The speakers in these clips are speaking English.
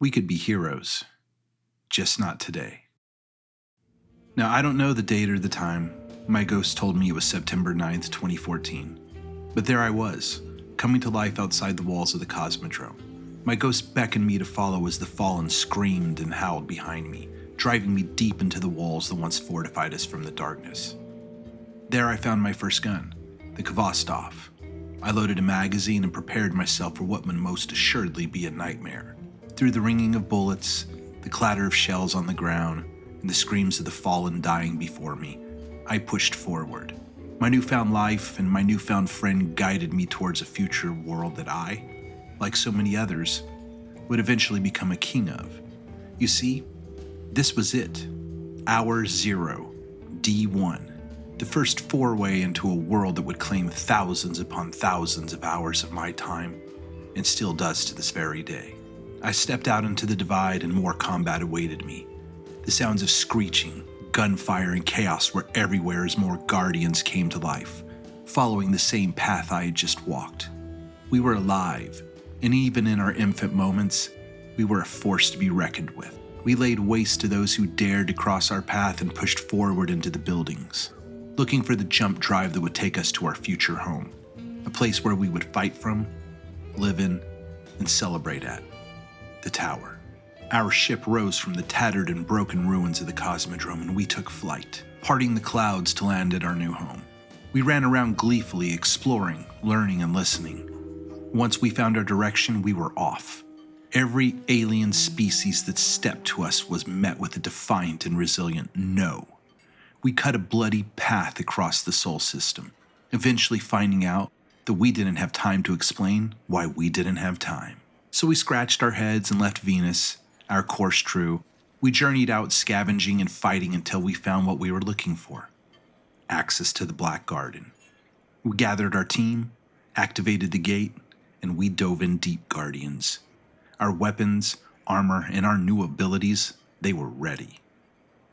We could be heroes, just not today. Now, I don't know the date or the time. My ghost told me it was September 9th, 2014. But there I was, coming to life outside the walls of the Cosmodrome. My ghost beckoned me to follow as the fallen screamed and howled behind me, driving me deep into the walls that once fortified us from the darkness. There I found my first gun, the Kvostov. I loaded a magazine and prepared myself for what would most assuredly be a nightmare. Through the ringing of bullets, the clatter of shells on the ground, and the screams of the fallen dying before me, I pushed forward. My newfound life and my newfound friend guided me towards a future world that I, like so many others, would eventually become a king of. You see, this was it. Hour Zero, D1. The first foray into a world that would claim thousands upon thousands of hours of my time, and still does to this very day. I stepped out into the divide and more combat awaited me. The sounds of screeching, gunfire, and chaos were everywhere as more guardians came to life, following the same path I had just walked. We were alive, and even in our infant moments, we were a force to be reckoned with. We laid waste to those who dared to cross our path and pushed forward into the buildings, looking for the jump drive that would take us to our future home, a place where we would fight from, live in, and celebrate at. The Tower. Our ship rose from the tattered and broken ruins of the Cosmodrome, and we took flight, parting the clouds to land at our new home. We ran around gleefully, exploring, learning, and listening. Once we found our direction, we were off. Every alien species that stepped to us was met with a defiant and resilient no. We cut a bloody path across the Sol system, eventually finding out that we didn't have time to explain why we didn't have time. So we scratched our heads and left Venus, our course true. We journeyed out scavenging and fighting until we found what we were looking for: access to the Black Garden. We gathered our team, activated the gate, and we dove in deep, Guardians. Our weapons, armor, and our new abilities, they were ready.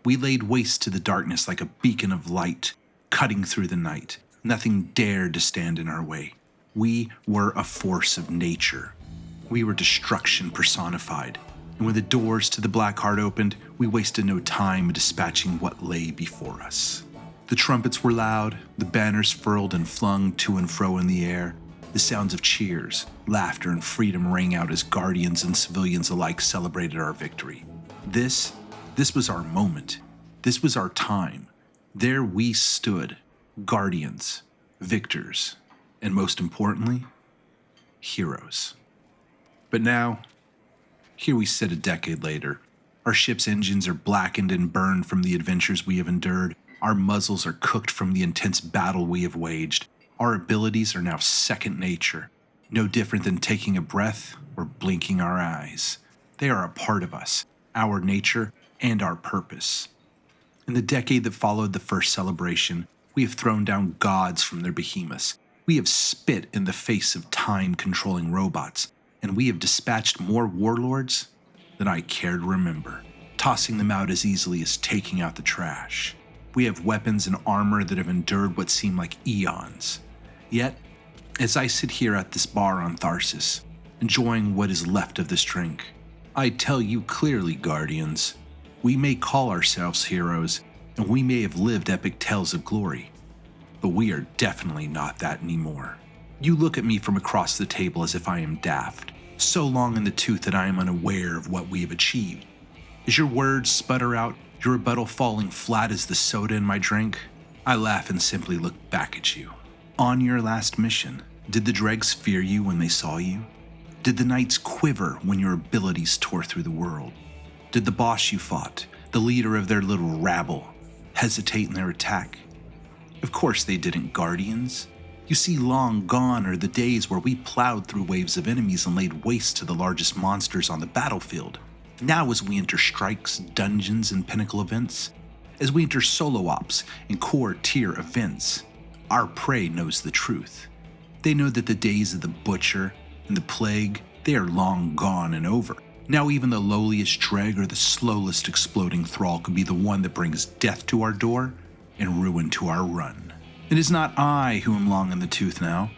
We laid waste to the darkness like a beacon of light, cutting through the night. Nothing dared to stand in our way. We were a force of nature. We were destruction personified, and when the doors to the Black Heart opened, we wasted no time dispatching what lay before us. The trumpets were loud, the banners furled and flung to and fro in the air. The sounds of cheers, laughter, and freedom rang out as Guardians and civilians alike celebrated our victory. This was our moment. This was our time. There we stood, Guardians, victors, and most importantly, heroes. But now, here we sit a decade later. Our ship's engines are blackened and burned from the adventures we have endured. Our muzzles are cooked from the intense battle we have waged. Our abilities are now second nature, no different than taking a breath or blinking our eyes. They are a part of us, our nature, and our purpose. In the decade that followed the first celebration, we have thrown down gods from their behemoths. We have spit in the face of time-controlling robots, and we have dispatched more warlords than I care to remember, tossing them out as easily as taking out the trash. We have weapons and armor that have endured what seem like eons. Yet, as I sit here at this bar on Tharsis, enjoying what is left of this drink, I tell you clearly, Guardians, we may call ourselves heroes, and we may have lived epic tales of glory, but we are definitely not that anymore. You look at me from across the table as if I am daft, so long in the tooth that I am unaware of what we have achieved. As your words sputter out, your rebuttal falling flat as the soda in my drink, I laugh and simply look back at you. On your last mission, did the Dregs fear you when they saw you? Did the Knights quiver when your abilities tore through the world? Did the boss you fought, the leader of their little rabble, hesitate in their attack? Of course they didn't, Guardians. You see, long gone are the days where we plowed through waves of enemies and laid waste to the largest monsters on the battlefield. Now as we enter strikes, dungeons, and pinnacle events, as we enter solo ops and core tier events, our prey knows the truth. They know that the days of the Butcher and the Plague, they are long gone and over. Now even the lowliest Dreg or the slowest exploding thrall could be the one that brings death to our door and ruin to our run. It is not I who am long in the tooth now.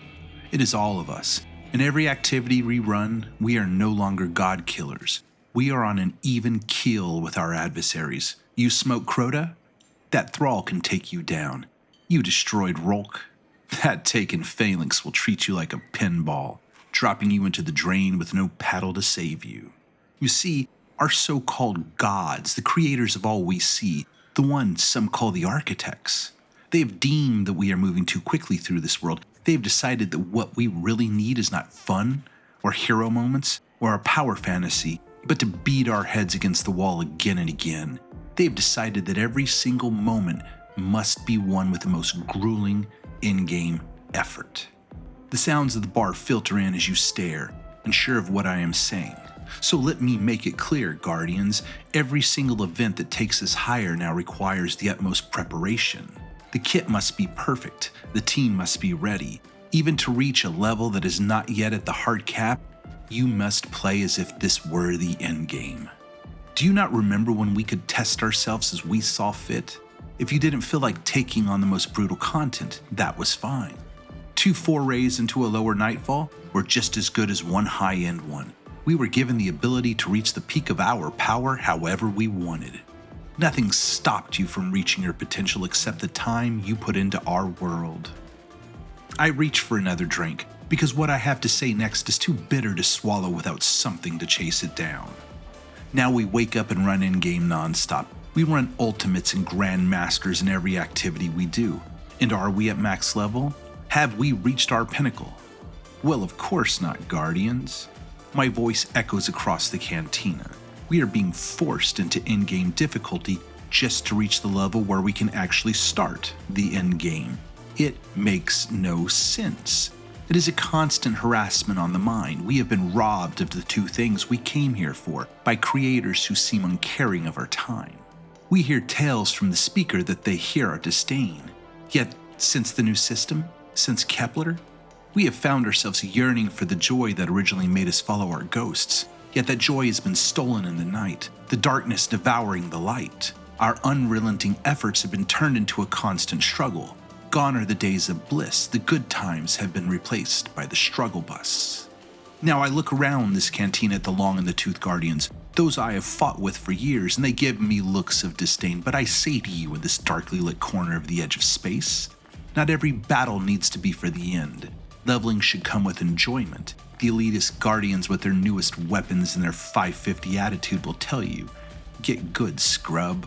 It is all of us. In every activity we run, we are no longer god killers. We are on an even keel with our adversaries. You smoke Crota? That thrall can take you down. You destroyed Rolk? That taken phalanx will treat you like a pinball, dropping you into the drain with no paddle to save you. You see, our so-called gods, the creators of all we see, the ones some call the architects, they have deemed that we are moving too quickly through this world. They have decided that what we really need is not fun, or hero moments, or a power fantasy, but to beat our heads against the wall again and again. They have decided that every single moment must be one with the most grueling in-game effort. The sounds of the bar filter in as you stare, unsure of what I am saying. So let me make it clear, Guardians, every single event that takes us higher now requires the utmost preparation. The kit must be perfect, the team must be ready. Even to reach a level that is not yet at the hard cap, you must play as if this were the endgame. Do you not remember when we could test ourselves as we saw fit? If you didn't feel like taking on the most brutal content, that was fine. 2 forays into a lower nightfall were just as good as one high-end one. We were given the ability to reach the peak of our power however we wanted. Nothing stopped you from reaching your potential except the time you put into our world. I reach for another drink because what I have to say next is too bitter to swallow without something to chase it down. Now we wake up and run in-game nonstop. We run ultimates and grandmasters in every activity we do. And are we at max level? Have we reached our pinnacle? Well, of course not, Guardians. My voice echoes across the cantina. We are being forced into in-game difficulty just to reach the level where we can actually start the endgame. It makes no sense. It is a constant harassment on the mind. We have been robbed of the 2 things we came here for by creators who seem uncaring of our time. We hear tales from the speaker that they hear our disdain. Yet, since the new system, since Kepler, we have found ourselves yearning for the joy that originally made us follow our ghosts. Yet that joy has been stolen in the night, the darkness devouring the light. Our unrelenting efforts have been turned into a constant struggle. Gone are the days of bliss. The good times have been replaced by the struggle bus. Now I look around this cantina at the Long and the Tooth Guardians, those I have fought with for years, and they give me looks of disdain. But I say to you in this darkly lit corner of the edge of space, not every battle needs to be for the end. Leveling should come with enjoyment. The elitist Guardians with their newest weapons and their 550 attitude will tell you, get good, scrub.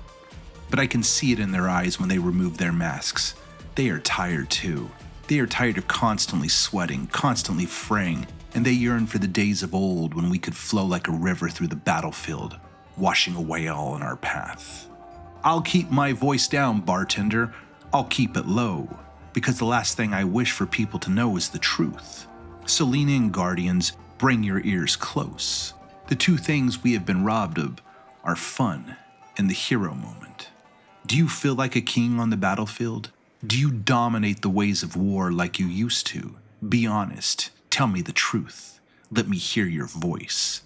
But I can see it in their eyes when they remove their masks. They are tired too. They are tired of constantly sweating, constantly fraying, and they yearn for the days of old when we could flow like a river through the battlefield, washing away all in our path. I'll keep my voice down, bartender. I'll keep it low, because the last thing I wish for people to know is the truth. So lean in, Guardians, bring your ears close. The 2 things we have been robbed of are fun and the hero moment. Do you feel like a king on the battlefield? Do you dominate the ways of war like you used to? Be honest. Tell me the truth. Let me hear your voice.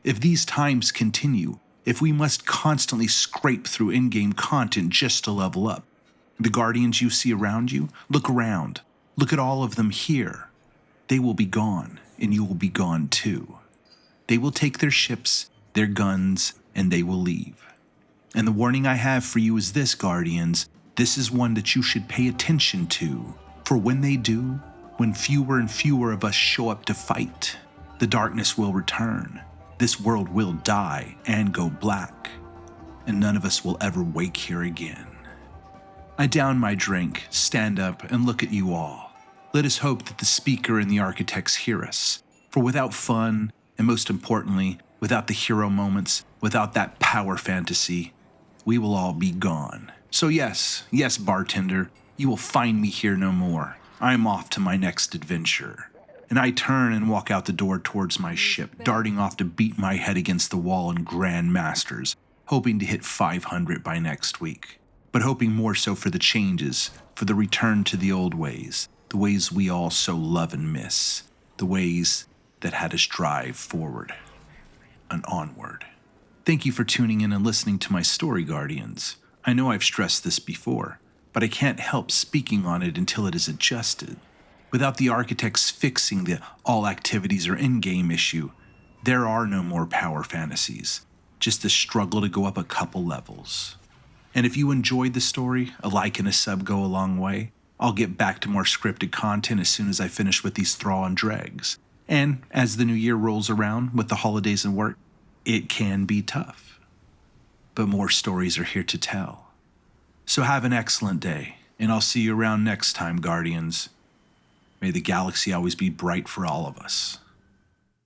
If these times continue, if we must constantly scrape through in-game content just to level up, the Guardians you see around you, look around. Look at all of them here. They will be gone, and you will be gone too. They will take their ships, their guns, and they will leave. And the warning I have for you is this, Guardians. This is one that you should pay attention to, for when they do, when fewer and fewer of us show up to fight, the darkness will return, this world will die and go black, and none of us will ever wake here again. I down my drink, stand up, and look at you all. Let us hope that the speaker and the architects hear us, for without fun, and most importantly, without the hero moments, without that power fantasy, we will all be gone. So yes, bartender, you will find me here no more. I am off to my next adventure. And I turn and walk out the door towards my ship, darting off to beat my head against the wall in Grandmasters, hoping to hit 500 by next week. But hoping more so for the changes, for the return to the old ways, the ways we all so love and miss, the ways that had us drive forward and onward. Thank you for tuning in and listening to my story, Guardians. I know I've stressed this before, but I can't help speaking on it until it is adjusted. Without the architects fixing the all activities or in-game issue, there are no more power fantasies. just the struggle to go up a couple levels. And if you enjoyed the story, a like and a sub go a long way. I'll get back to more scripted content as soon as I finish with these Thrall and Dregs. And as the new year rolls around with the holidays and work, it can be tough. But more stories are here to tell. So have an excellent day, and I'll see you around next time, Guardians. May the galaxy always be bright for all of us.